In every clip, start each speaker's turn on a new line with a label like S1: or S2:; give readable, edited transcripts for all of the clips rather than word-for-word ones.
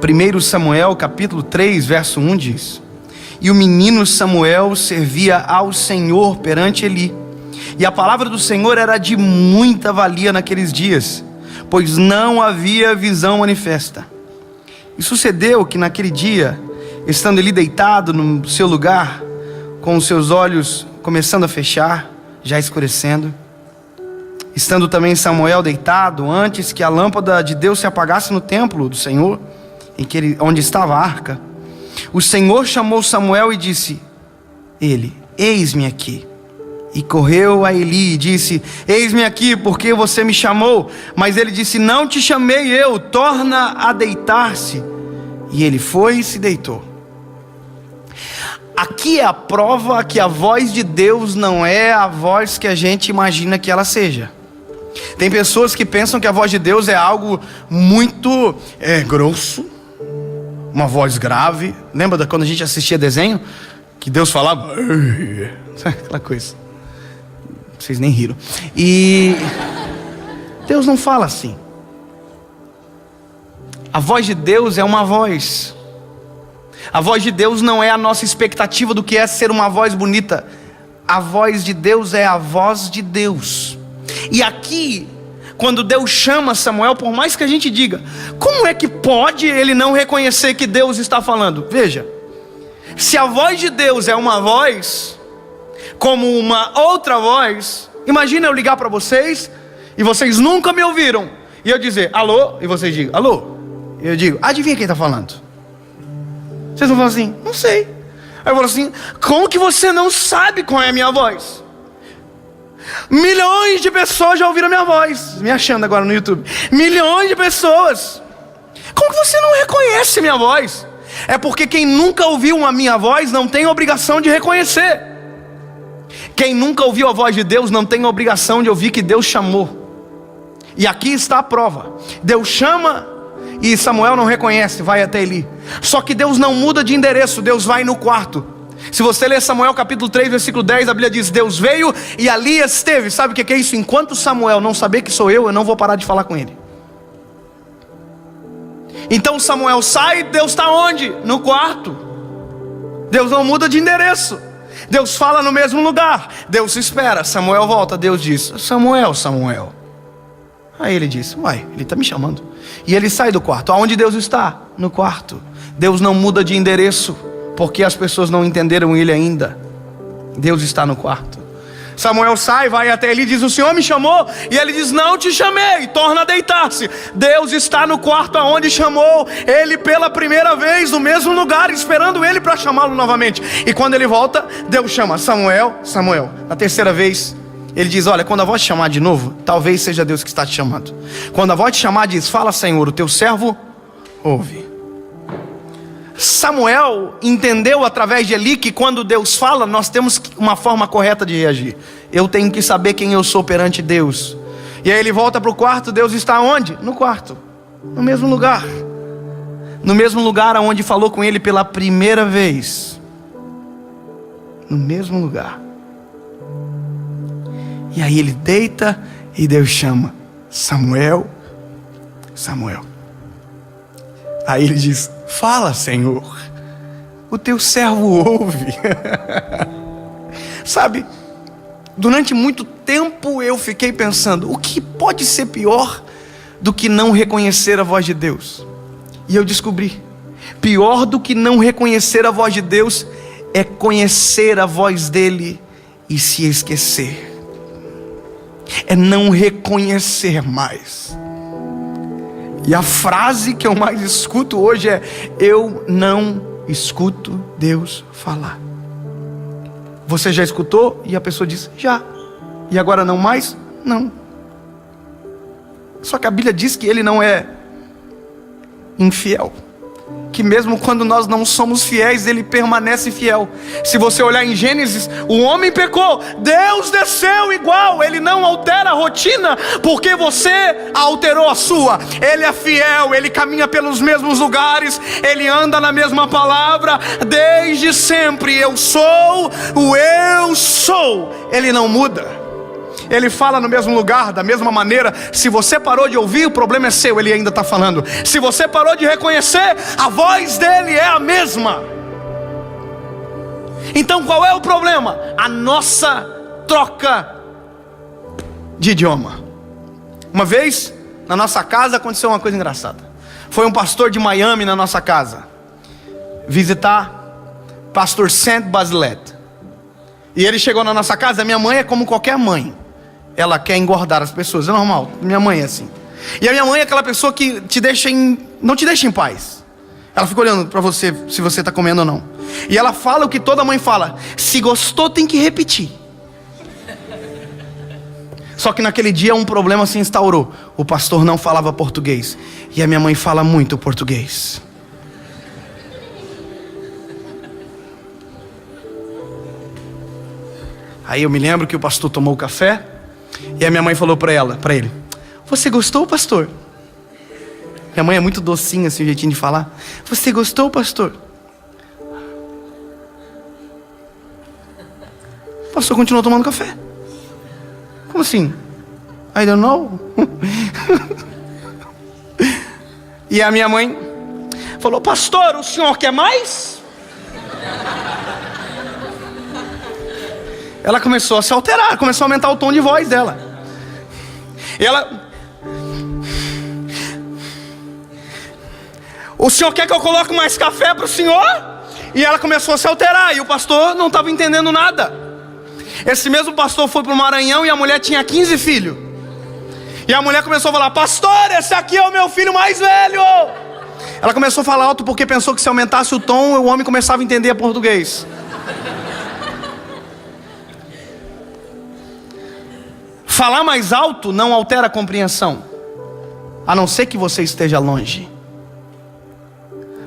S1: 1 Samuel capítulo 3, verso 1 diz: E o menino Samuel servia ao Senhor perante Eli, e a palavra do Senhor era de muita valia naqueles dias, pois não havia visão manifesta. E sucedeu que naquele dia, estando Eli deitado no seu lugar, com os seus olhos começando a fechar, já escurecendo, estando também Samuel deitado, antes que a lâmpada de Deus se apagasse no templo do Senhor, onde estava a arca, o Senhor chamou Samuel e disse: Ele, eis-me aqui. E correu a Eli e disse: Eis-me aqui, porque você me chamou? Mas ele disse: Não te chamei eu, torna a deitar-se. E ele foi e se deitou. Aqui é a prova que a voz de Deus não é a voz que a gente imagina que ela seja. Tem pessoas que pensam que a voz de Deus é algo muito grosso, uma voz grave. Lembra de quando a gente assistia desenho? Que Deus falava, aquela coisa. Vocês nem riram. E Deus não fala assim. A voz de Deus é uma voz. A voz de Deus não é a nossa expectativa do que é ser uma voz bonita. A voz de Deus é a voz de Deus. E aqui, quando Deus chama Samuel, por mais que a gente diga, como é que pode ele não reconhecer que Deus está falando? Veja, se a voz de Deus é uma voz, como uma outra voz, imagina eu ligar para vocês, e vocês nunca me ouviram, e eu dizer, alô, e vocês digam, alô, e eu digo, adivinha quem está falando? Vocês vão falar assim, não sei. Aí eu falo assim, como que você não sabe qual é a minha voz? Milhões de pessoas já ouviram a minha voz, me achando agora no YouTube. Milhões de pessoas. Como que você não reconhece minha voz? É porque quem nunca ouviu a minha voz não tem obrigação de reconhecer. Quem nunca ouviu a voz de Deus não tem obrigação de ouvir que Deus chamou. E aqui está a prova. Deus chama e Samuel não reconhece, vai até Eli. Só que Deus não muda de endereço, Deus vai no quarto. Se você ler Samuel capítulo 3, versículo 10, a Bíblia diz, Deus veio e ali esteve. Sabe o que é isso? Enquanto Samuel não saber que sou eu não vou parar de falar com ele. Então Samuel sai, Deus está onde? No quarto. Deus não muda de endereço. Deus fala no mesmo lugar. Deus espera, Samuel volta, Deus diz, Samuel, Samuel. Aí ele diz, uai, ele está me chamando. E ele sai do quarto. Aonde Deus está? No quarto. Deus não muda de endereço, porque as pessoas não entenderam ele ainda. Deus está no quarto. Samuel sai, vai até ele e diz, o Senhor me chamou? E ele diz, não te chamei, torna a deitar-se. Deus está no quarto aonde chamou ele pela primeira vez, no mesmo lugar, esperando ele para chamá-lo novamente. E quando ele volta, Deus chama, Samuel, Samuel. Na terceira vez, ele diz, olha, quando a voz te chamar de novo, talvez seja Deus que está te chamando. Quando a voz te chamar, diz, fala Senhor, o teu servo ouve. Samuel entendeu através de Eli que quando Deus fala, nós temos uma forma correta de reagir. Eu tenho que saber quem eu sou perante Deus. E aí ele volta para o quarto, Deus está onde? No quarto, no mesmo lugar. No mesmo lugar onde falou com ele pela primeira vez. No mesmo lugar. E aí ele deita e Deus chama, Samuel, Samuel. Aí ele diz, fala Senhor, o teu servo ouve. Sabe, durante muito tempo eu fiquei pensando, o que pode ser pior do que não reconhecer a voz de Deus? E eu descobri, pior do que não reconhecer a voz de Deus é conhecer a voz dele e se esquecer. É não reconhecer mais. E a frase que eu mais escuto hoje é, eu não escuto Deus falar. Você já escutou? E a pessoa diz, já. E agora não mais? Não. Só que a Bíblia diz que ele não é infiel. Que mesmo quando nós não somos fiéis, ele permanece fiel. Se você olhar em Gênesis, o homem pecou, Deus desceu igual. Ele não altera a rotina porque você alterou a sua. Ele é fiel, ele caminha pelos mesmos lugares, ele anda na mesma palavra desde sempre. Eu sou o eu sou. Ele não muda. Ele fala no mesmo lugar, da mesma maneira. Se você parou de ouvir, o problema é seu, ele ainda está falando. Se você parou de reconhecer, a voz dele é a mesma. Então qual é o problema? A nossa troca de idioma. Uma vez, na nossa casa, aconteceu uma coisa engraçada. Foi um pastor de Miami na nossa casa visitar pastor Saint Basilette. E ele chegou na nossa casa. Minha mãe é como qualquer mãe, ela quer engordar as pessoas, é normal. Minha mãe é assim. E a minha mãe é aquela pessoa que não te deixa em paz. Ela fica olhando para você, se você está comendo ou não. E ela fala o que toda mãe fala: se gostou tem que repetir. Só que naquele dia um problema se instaurou. O pastor não falava português, e a minha mãe fala muito português. Aí eu me lembro que o pastor tomou o café, e a minha mãe falou para ele: você gostou, pastor? Minha mãe é muito docinha assim, o jeitinho de falar. Você gostou, pastor? O pastor continuou tomando café. Como assim? I don't know. E a minha mãe falou: pastor, o senhor quer mais? Ela começou a se alterar, começou a aumentar o tom de voz dela. E ela: o senhor quer que eu coloque mais café para o senhor? E ela começou a se alterar, e o pastor não estava entendendo nada. Esse mesmo pastor foi para o Maranhão e a mulher tinha 15 filhos. E a mulher começou a falar: pastor, esse aqui é o meu filho mais velho. Ela começou a falar alto porque pensou que se aumentasse o tom, o homem começava a entender português. Falar mais alto não altera a compreensão, a não ser que você esteja longe.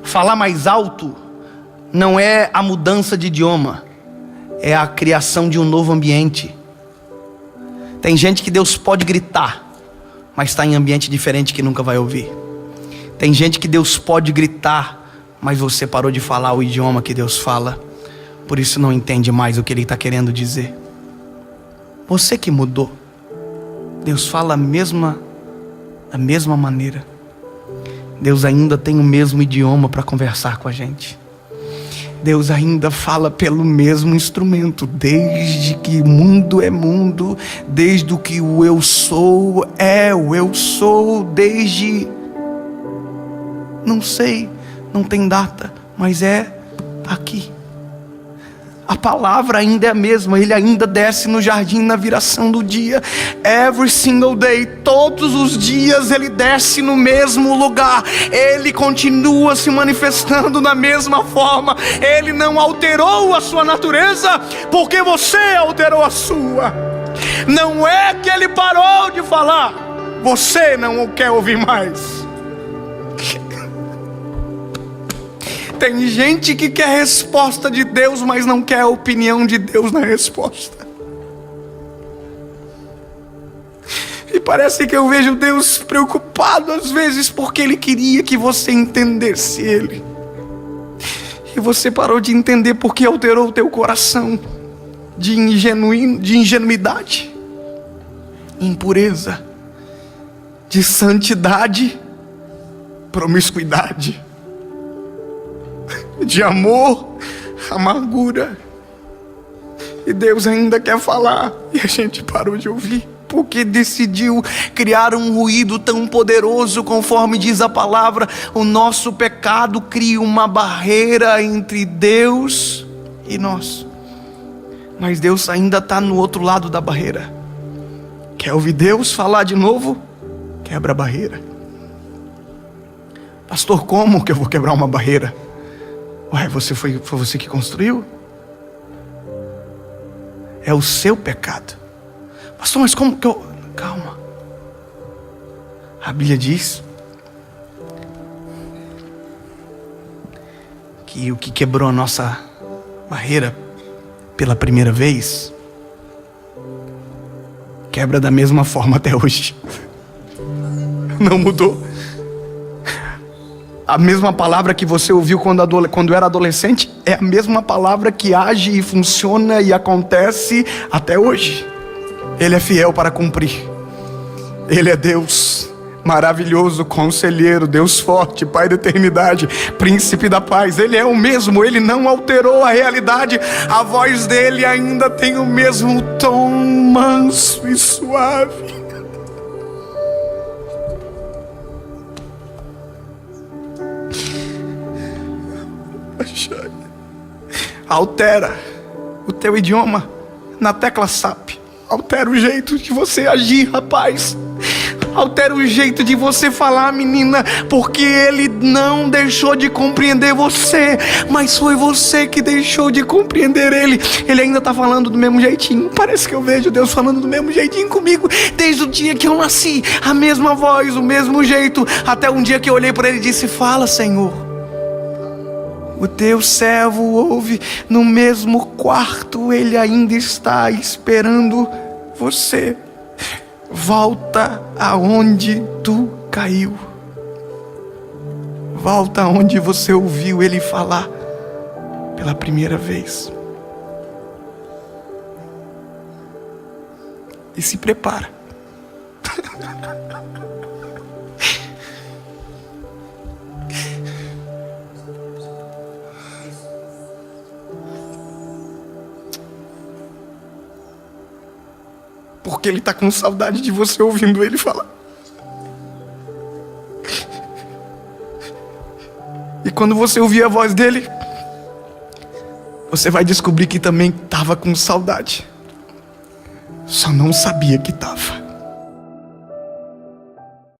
S1: Falar mais alto não é a mudança de idioma, é a criação de um novo ambiente. Tem gente que Deus pode gritar, mas está em ambiente diferente que nunca vai ouvir. Tem gente que Deus pode gritar, mas você parou de falar o idioma que Deus fala, por isso não entende mais o que Ele está querendo dizer. Você que mudou. Deus fala da mesma maneira. Deus ainda tem o mesmo idioma para conversar com a gente. Deus ainda fala pelo mesmo instrumento. Desde que mundo é mundo, desde que o eu sou é o eu sou, desde... não sei, não tem data, mas é aqui. A palavra ainda é a mesma. Ele ainda desce no jardim na viração do dia. Every single day, todos os dias Ele desce no mesmo lugar. Ele continua se manifestando da mesma forma. Ele não alterou a sua natureza porque você alterou a sua. Não é que Ele parou de falar, você não o quer ouvir mais. Tem gente que quer resposta de Deus, mas não quer a opinião de Deus na resposta. E parece que eu vejo Deus preocupado às vezes porque Ele queria que você entendesse Ele. E você parou de entender porque alterou o teu coração de ingenuidade, impureza, de santidade, promiscuidade, de amor, amargura. E Deus ainda quer falar, e a gente parou de ouvir, porque decidiu criar um ruído tão poderoso. Conforme diz a palavra, o nosso pecado cria uma barreira entre Deus e nós. Mas Deus ainda está no outro lado da barreira. Quer ouvir Deus falar de novo? Quebra a barreira. Pastor, como que eu vou quebrar uma barreira? Ué, foi você que construiu? É o seu pecado. Pastor, mas como que eu... Calma. A Bíblia diz que o que quebrou a nossa barreira pela primeira vez quebra da mesma forma até hoje. Não mudou. A mesma palavra que você ouviu quando era adolescente é a mesma palavra que age e funciona e acontece até hoje. Ele é fiel para cumprir. Ele é Deus maravilhoso, conselheiro, Deus forte, Pai da eternidade, príncipe da paz. Ele é o mesmo, ele não alterou a realidade. A voz dele ainda tem o mesmo tom manso e suave. Altera o teu idioma na tecla SAP. Altera o jeito de você agir, rapaz. Altera o jeito de você falar, menina, porque ele não deixou de compreender você, mas foi você que deixou de compreender ele. Ele ainda está falando do mesmo jeitinho. Parece que eu vejo Deus falando do mesmo jeitinho comigo desde o dia que eu nasci. A mesma voz, o mesmo jeito, até um dia que eu olhei para ele e disse: fala, Senhor. O teu servo ouve. No mesmo quarto ele ainda está esperando você. Volta aonde tu caiu. Volta aonde você ouviu ele falar pela primeira vez. E se prepara. Porque ele está com saudade de você ouvindo ele falar. E quando você ouvir a voz dele, você vai descobrir que também estava com saudade. Só não sabia que estava.